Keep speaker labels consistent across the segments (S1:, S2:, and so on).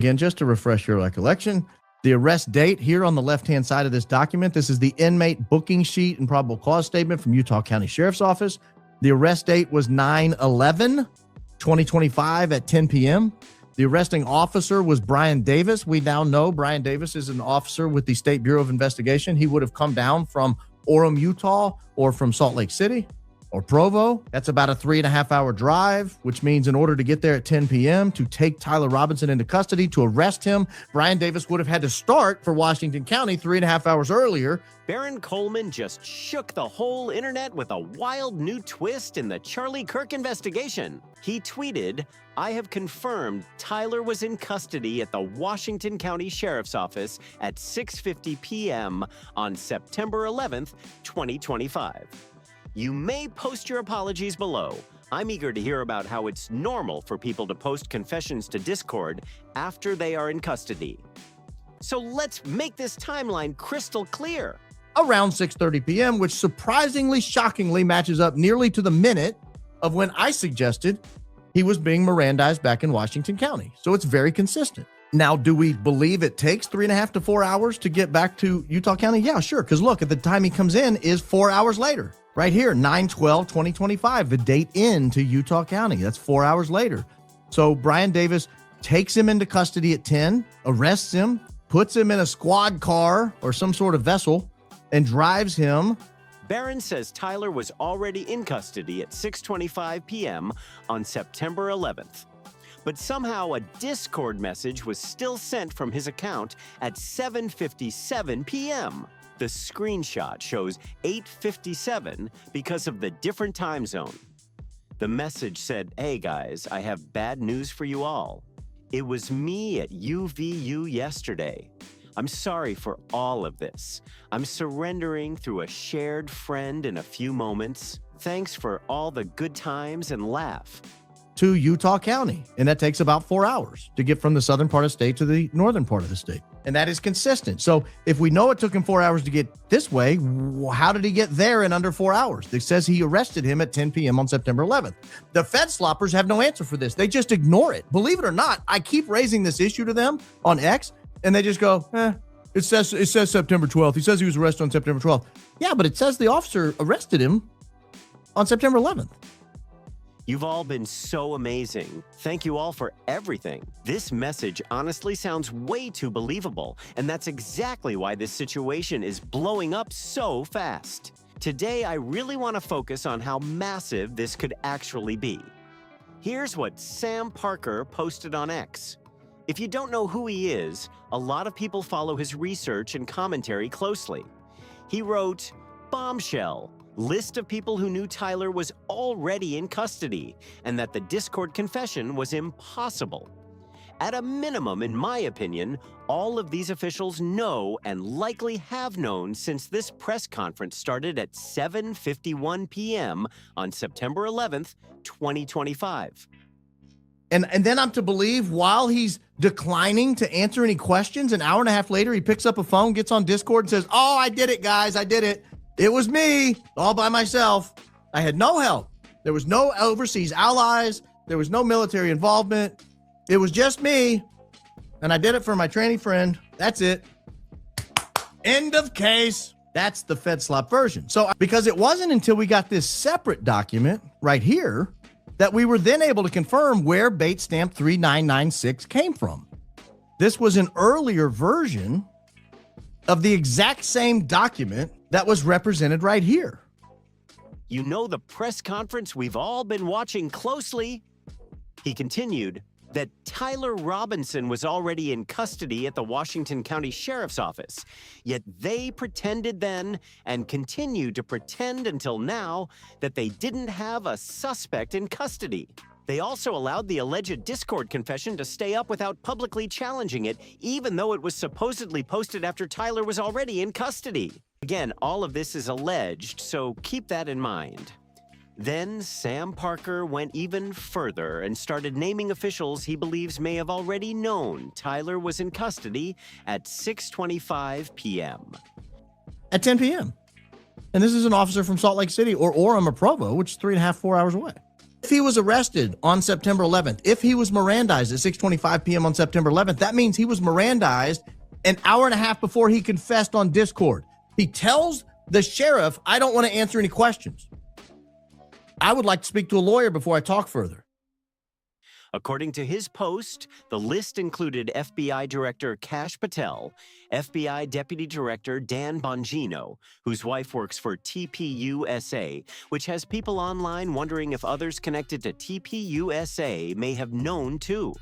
S1: Again, just to refresh your recollection, the arrest date here on the left-hand side of this document, this is the inmate booking sheet and probable cause statement from Utah County Sheriff's Office. The arrest date was 9/11/2025 at 10 p.m. The arresting officer was Brian Davis. We now know Brian Davis is an officer with the State Bureau of Investigation. He would have come down from Orem, Utah, or from Salt Lake City or Provo. That's about a 3.5-hour drive, which means in order to get there at 10 p.m. to take Tyler Robinson into custody, to arrest him, Brian Davis would have had to start for Washington County 3.5 hours earlier.
S2: Baron Coleman just shook the whole internet with a wild new twist in the Charlie Kirk investigation. He tweeted, "I have confirmed Tyler was in custody at the Washington County Sheriff's Office at 6:50 p.m. on September 11th, 2025. You may post your apologies below. I'm eager to hear about how it's normal for people to post confessions to Discord after they are in custody." So let's make this timeline crystal clear.
S1: Around 6:30 p.m., which surprisingly, shockingly matches up nearly to the minute of when I suggested he was being Mirandized back in Washington County. So it's very consistent. Now, do we believe it takes 3.5 to 4 hours to get back to Utah County? Yeah, sure. Because look, at the time he comes in is 4 hours later. Right here, 9/12/2025, the date into Utah County. That's 4 hours later. So Brian Davis takes him into custody at 10, arrests him, puts him in a squad car or some sort of vessel, and drives him.
S2: Barron says Tyler was already in custody at 6:25 p.m. on September 11th. But somehow a Discord message was still sent from his account at 7:57 p.m. The screenshot shows 8:57 because of the different time zone. The message said, "Hey guys, I have bad news for you all. It was me at UVU yesterday. I'm sorry for all of this. I'm surrendering through a shared friend in a few moments. Thanks for all the good times and laugh."
S1: To Utah County. And that takes about 4 hours to get from the southern part of the state to the northern part of the state. And that is consistent. So if we know it took him 4 hours to get this way, how did he get there in under 4 hours? It says he arrested him at 10 p.m. on September 11th. The Fed sloppers have no answer for this. They just ignore it. Believe it or not, I keep raising this issue to them on X, and they just go, it says September 12th. He says he was arrested on September 12th. Yeah, but it says the officer arrested him on September 11th.
S2: You've all been so amazing. Thank you all for everything. This message honestly sounds way too believable, and that's exactly why this situation is blowing up so fast. Today, I really want to focus on how massive this could actually be. Here's what Sam Parker posted on X. If you don't know who he is, a lot of people follow his research and commentary closely. He wrote, "Bombshell. List of people who knew Tyler was already in custody and that the Discord confession was impossible. At a minimum, in my opinion, all of these officials know and likely have known since this press conference started at 7:51 p.m. on September 11th, 2025.
S1: And then I'm to believe while he's declining to answer any questions, an hour and a half later, he picks up a phone, gets on Discord and says, "Oh, I did it, guys. I did it. It was me, all by myself. I had no help. There was no overseas allies. There was no military involvement. It was just me. And I did it for my tranny friend. That's it. End of case." That's the FedSlop version. So because it wasn't until we got this separate document right here that we were then able to confirm where Bait Stamp 3996 came from. This was an earlier version of the exact same document that was represented right here.
S2: You know the press conference we've all been watching closely? He continued that Tyler Robinson was already in custody at the Washington County Sheriff's Office, yet they pretended then and continue to pretend until now that they didn't have a suspect in custody. They also allowed the alleged Discord confession to stay up without publicly challenging it, even though it was supposedly posted after Tyler was already in custody. Again, all of this is alleged, so keep that in mind. Then Sam Parker went even further and started naming officials he believes may have already known Tyler was in custody at 6:25 p.m.
S1: At 10 p.m. And this is an officer from Salt Lake City or Orem or Provo, which is 3.5, 4 hours away. If he was arrested on September 11th, if he was Mirandized at 6:25 p.m. on September 11th, that means he was Mirandized an hour and a half before he confessed on Discord. He tells the sheriff, I don't want to answer any questions. I would like to speak to a lawyer before I talk further.
S2: According to his post, the list included FBI Director Kash Patel, FBI Deputy Director Dan Bongino, whose wife works for TPUSA, which has people online wondering if others connected to TPUSA may have known too.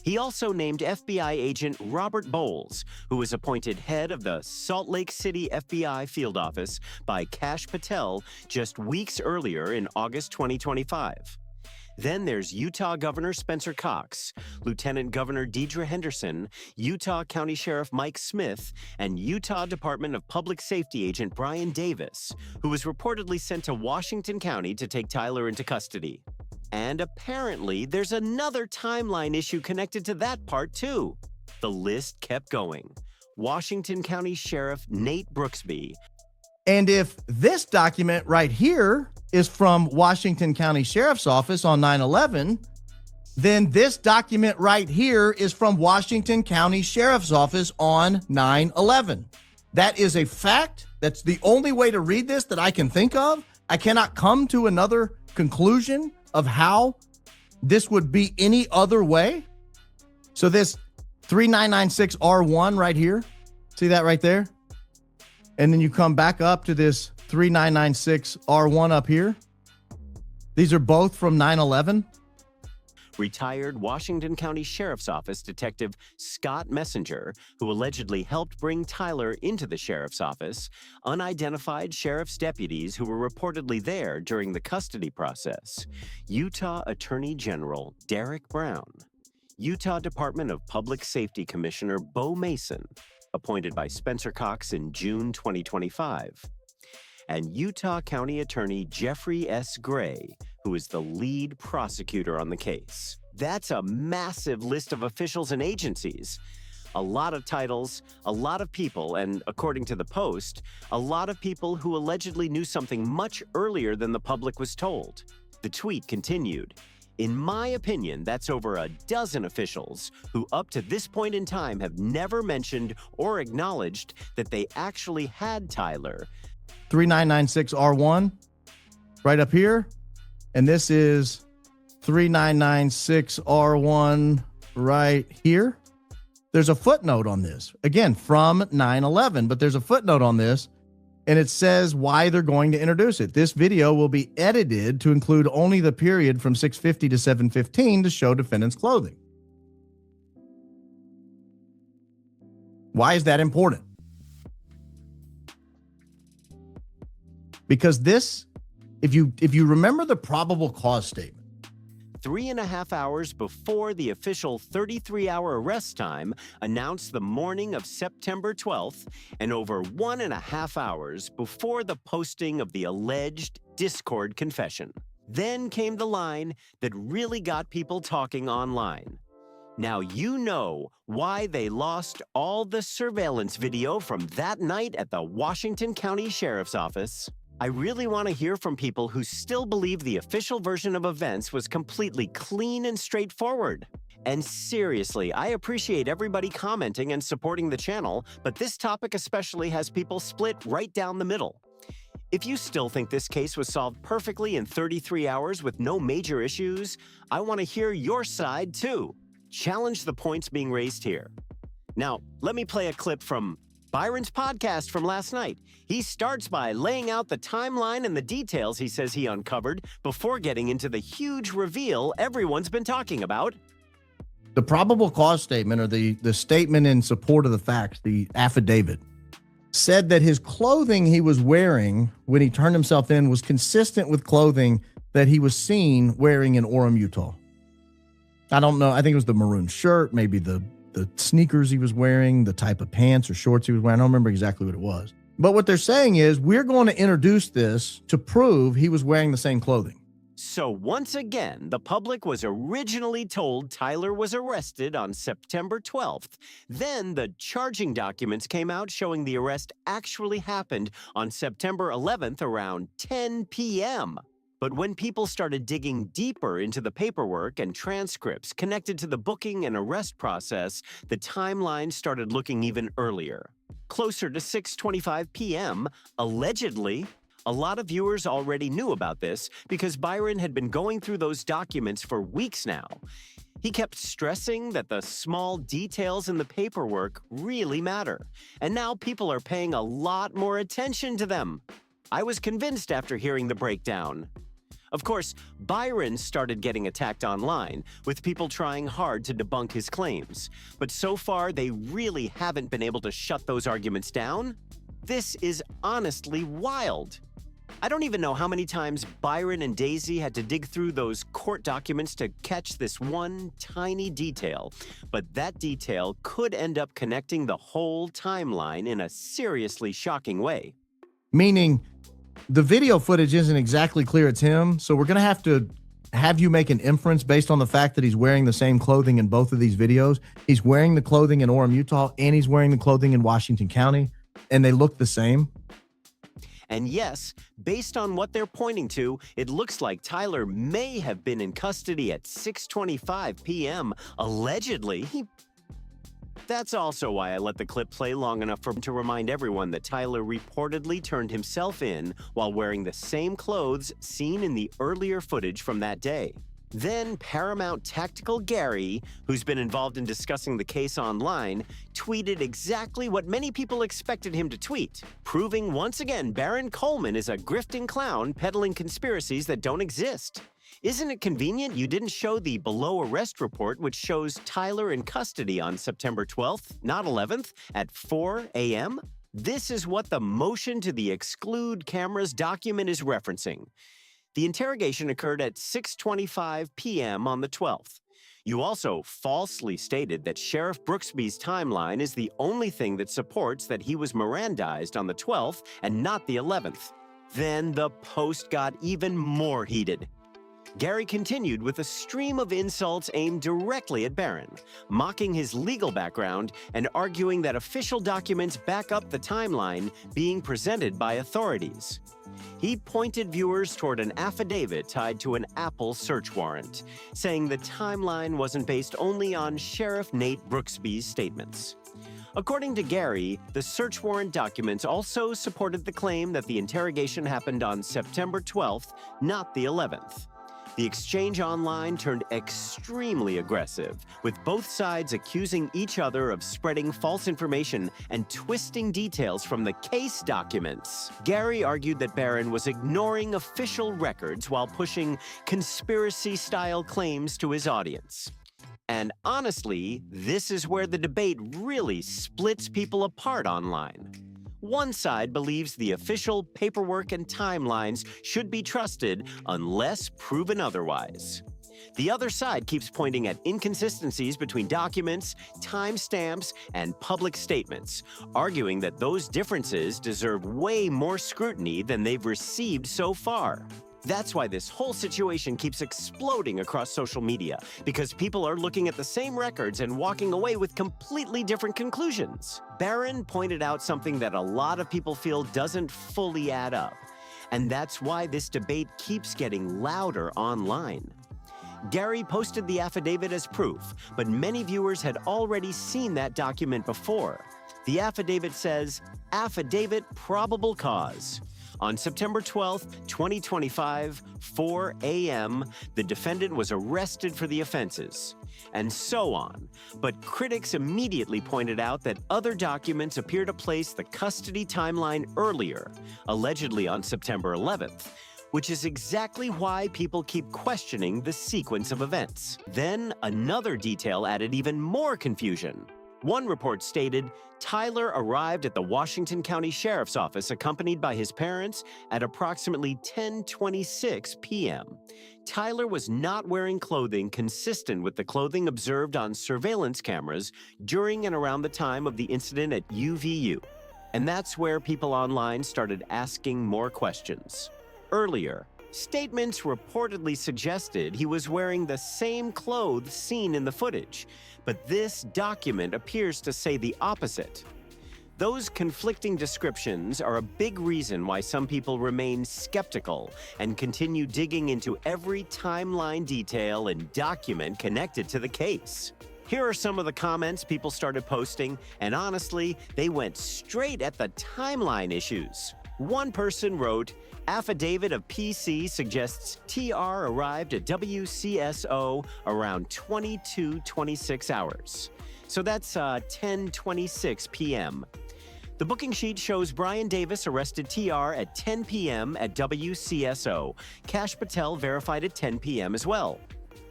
S2: He also named FBI agent Robert Bowles, who was appointed head of the Salt Lake City FBI field office by Kash Patel just weeks earlier in August 2025. Then there's Utah Governor Spencer Cox, Lieutenant Governor Deidre Henderson, Utah County Sheriff Mike Smith, and Utah Department of Public Safety agent Brian Davis, who was reportedly sent to Washington County to take Tyler into custody. And apparently, there's another timeline issue connected to that part, too. The list kept going. Washington County Sheriff Nate Brooksby.
S1: And if this document right here is from Washington County Sheriff's Office on 9/11, then this document right here is from Washington County Sheriff's Office on 9/11. That is a fact. That's the only way to read this that I can think of. I cannot come to another conclusion of how this would be any other way. So this 3996R1 right here, see that right there? And then you come back up to this 3996R1 up here. These are both from 9/11.
S2: Retired Washington County Sheriff's Office Detective Scott Messenger, who allegedly helped bring Tyler into the sheriff's office, unidentified sheriff's deputies who were reportedly there during the custody process, Utah Attorney General Derek Brown, Utah Department of Public Safety Commissioner Bo Mason, appointed by Spencer Cox in June 2025, and Utah County Attorney Jeffrey S. Gray, who is the lead prosecutor on the case. That's a massive list of officials and agencies. A lot of titles, a lot of people, and according to the Post, a lot of people who allegedly knew something much earlier than the public was told. The tweet continued, "In my opinion, that's over a dozen officials who up to this point in time have never mentioned or acknowledged that they actually had Tyler."
S1: 3996R1 right up here. And this is 3996R1 right here. There's a footnote on this, again, from 9/11, but there's a footnote on this, and it says why they're going to introduce it. This video will be edited to include only the period from 6:50 to 7:15 to show defendant's clothing. Why is that important? Because this, if you remember the probable cause statement,
S2: 3.5 hours before the official 33-hour arrest time announced the morning of September 12th, and over 1.5 hours before the posting of the alleged Discord confession. Then came the line that really got people talking online. Now you know why they lost all the surveillance video from that night at the Washington County Sheriff's Office. I really want to hear from people who still believe the official version of events was completely clean and straightforward. And seriously, I appreciate everybody commenting and supporting the channel, but this topic especially has people split right down the middle. If you still think this case was solved perfectly in 33 hours with no major issues, I want to hear your side too. Challenge the points being raised here. Now, let me play a clip from Byron's podcast from last night. He starts by laying out the timeline and the details he says he uncovered before getting into the huge reveal everyone's been talking about.
S1: the probable cause statement, or the statement in support of the facts, the affidavit, said that his clothing he was wearing when he turned himself in was consistent with clothing that he was seen wearing in Orem, Utah. I don't know. I think it was the maroon shirt, maybe the sneakers he was wearing, the type of pants or shorts he was wearing. I don't remember exactly what it was. But what they're saying is we're going to introduce this to prove he was wearing the same clothing.
S2: So once again, the public was originally told Tyler was arrested on September 12th. Then the charging documents came out showing the arrest actually happened on September 11th around 10 p.m. But when people started digging deeper into the paperwork and transcripts connected to the booking and arrest process, the timeline started looking even earlier. Closer to 6:25 p.m., allegedly. A lot of viewers already knew about this because Byron had been going through those documents for weeks now. He kept stressing that the small details in the paperwork really matter, and now people are paying a lot more attention to them. I was convinced after hearing the breakdown. Of course, Byron started getting attacked online, with people trying hard to debunk his claims. But so far, they really haven't been able to shut those arguments down. This is honestly wild. I don't even know how many times Byron and Daisy had to dig through those court documents to catch this one tiny detail, but that detail could end up connecting the whole timeline in a seriously shocking way.
S1: Meaning, the video footage isn't exactly clear it's him, so we're going to have you make an inference based on the fact that he's wearing the same clothing in both of these videos. He's wearing the clothing in Orem, Utah, and he's wearing the clothing in Washington County, and they look the same.
S2: And yes, based on what they're pointing to, it looks like Tyler may have been in custody at 6:25 p.m., allegedly. That's also why I let the clip play long enough for him to remind everyone that Tyler reportedly turned himself in while wearing the same clothes seen in the earlier footage from that day. Then Paramount Tactical Gary, who's been involved in discussing the case online, tweeted exactly what many people expected him to tweet, proving once again Baron Coleman is a grifting clown peddling conspiracies that don't exist. Isn't it convenient you didn't show the below arrest report, which shows Tyler in custody on September 12th, not 11th, at 4 a.m.? This is what the motion to the exclude cameras document is referencing. The interrogation occurred at 6:25 p.m. on the 12th. You also falsely stated that Sheriff Brooksby's timeline is the only thing that supports that he was Mirandized on the 12th and not the 11th. Then the post got even more heated. Gary continued with a stream of insults aimed directly at Barron, mocking his legal background and arguing that official documents back up the timeline being presented by authorities. He pointed viewers toward an affidavit tied to an Apple search warrant, saying the timeline wasn't based only on Sheriff Nate Brooksby's statements. According to Gary, the search warrant documents also supported the claim that the interrogation happened on September 12th, not the 11th. The exchange online turned extremely aggressive, with both sides accusing each other of spreading false information and twisting details from the case documents. Gary argued that Barron was ignoring official records while pushing conspiracy-style claims to his audience. And honestly, this is where the debate really splits people apart online. One side believes the official paperwork and timelines should be trusted unless proven otherwise. The other side keeps pointing at inconsistencies between documents, timestamps, and public statements, arguing that those differences deserve way more scrutiny than they've received so far. That's why this whole situation keeps exploding across social media, because people are looking at the same records and walking away with completely different conclusions. Barron pointed out something that a lot of people feel doesn't fully add up, and that's why this debate keeps getting louder online. Gary posted the affidavit as proof, but many viewers had already seen that document before. The affidavit says, "Affidavit Probable Cause." On September 12th, 2025, 4 a.m., the defendant was arrested for the offenses, and so on. But critics immediately pointed out that other documents appear to place the custody timeline earlier, allegedly on September 11th, which is exactly why people keep questioning the sequence of events. Then another detail added even more confusion. One report stated, Tyler arrived at the Washington County Sheriff's Office accompanied by his parents at approximately 10:26 p.m. Tyler was not wearing clothing consistent with the clothing observed on surveillance cameras during and around the time of the incident at UVU. And that's where people online started asking more questions. Earlier, statements reportedly suggested he was wearing the same clothes seen in the footage, but this document appears to say the opposite. Those conflicting descriptions are a big reason why some people remain skeptical and continue digging into every timeline detail and document connected to the case. Here are some of the comments people started posting, and honestly, they went straight at the timeline issues. One person wrote, "Affidavit of PC suggests TR arrived at WCSO around 22:26 hours. So that's 10:26 p.m. The booking sheet shows Brian Davis arrested TR at 10 p.m. at WCSO. Kash Patel verified at 10 p.m. as well."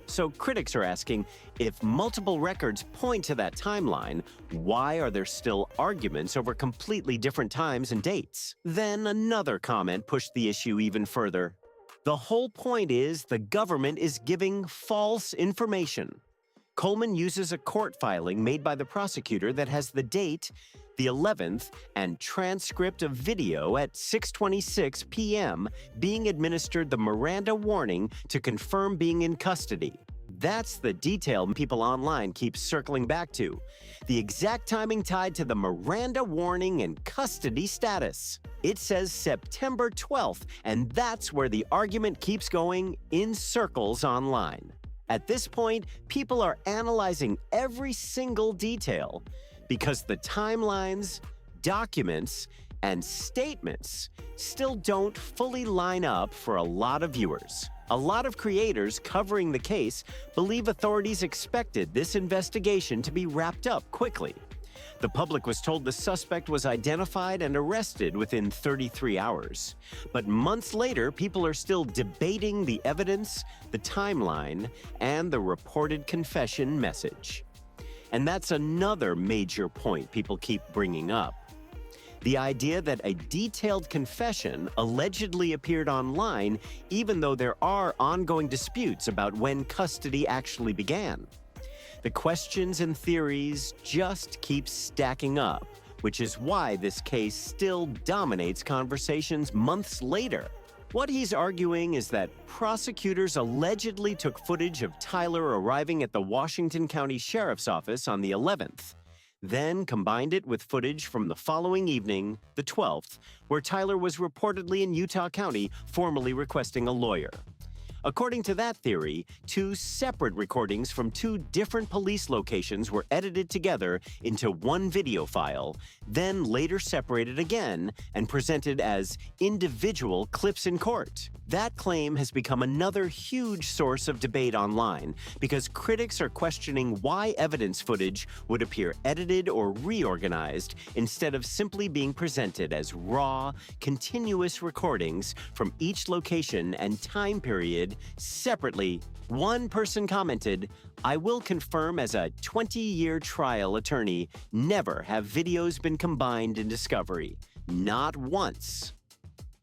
S2: So critics are asking, if multiple records point to that timeline, why are there still arguments over completely different times and dates? Then another comment pushed the issue even further. The whole point is the government is giving false information. Coleman uses a court filing made by the prosecutor that has the date, the 11th, and transcript of video at 6:26 p.m. being administered the Miranda warning to confirm being in custody. That's the detail people online keep circling back to. The exact timing tied to the Miranda warning and custody status. It says September 12th, and that's where the argument keeps going in circles online. At this point, people are analyzing every single detail because the timelines, documents, and statements still don't fully line up for a lot of viewers. A lot of creators covering the case believe authorities expected this investigation to be wrapped up quickly. The public was told the suspect was identified and arrested within 33 hours. But months later, people are still debating the evidence, the timeline, and the reported confession message. And that's another major point people keep bringing up. The idea that a detailed confession allegedly appeared online even though there are ongoing disputes about when custody actually began. The questions and theories just keep stacking up, which is why this case still dominates conversations months later. What he's arguing is that prosecutors allegedly took footage of Tyler arriving at the Washington County Sheriff's Office on the 11th, then combined it with footage from the following evening, the 12th, where Tyler was reportedly in Utah County formally requesting a lawyer. According to that theory, two separate recordings from two different police locations were edited together into one video file, then later separated again and presented as individual clips in court. That claim has become another huge source of debate online because critics are questioning why evidence footage would appear edited or reorganized instead of simply being presented as raw, continuous recordings from each location and time period separately. One person commented, "I will confirm as a 20-year trial attorney, never have videos been combined in discovery. Not once."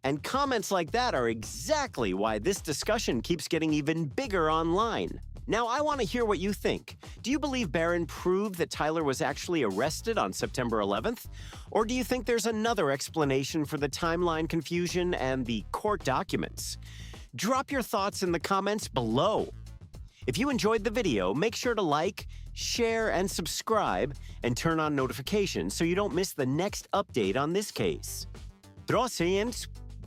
S2: And comments like that are exactly why this discussion keeps getting even bigger online. Now, I want to hear what you think. Do you believe Barron proved that Tyler was actually arrested on September 11th? Or do you think there's another explanation for the timeline confusion and the court documents? Drop your thoughts in the comments below. If you enjoyed the video, make sure to like, share, and subscribe, and turn on notifications so you don't miss the next update on this case. Bra sent!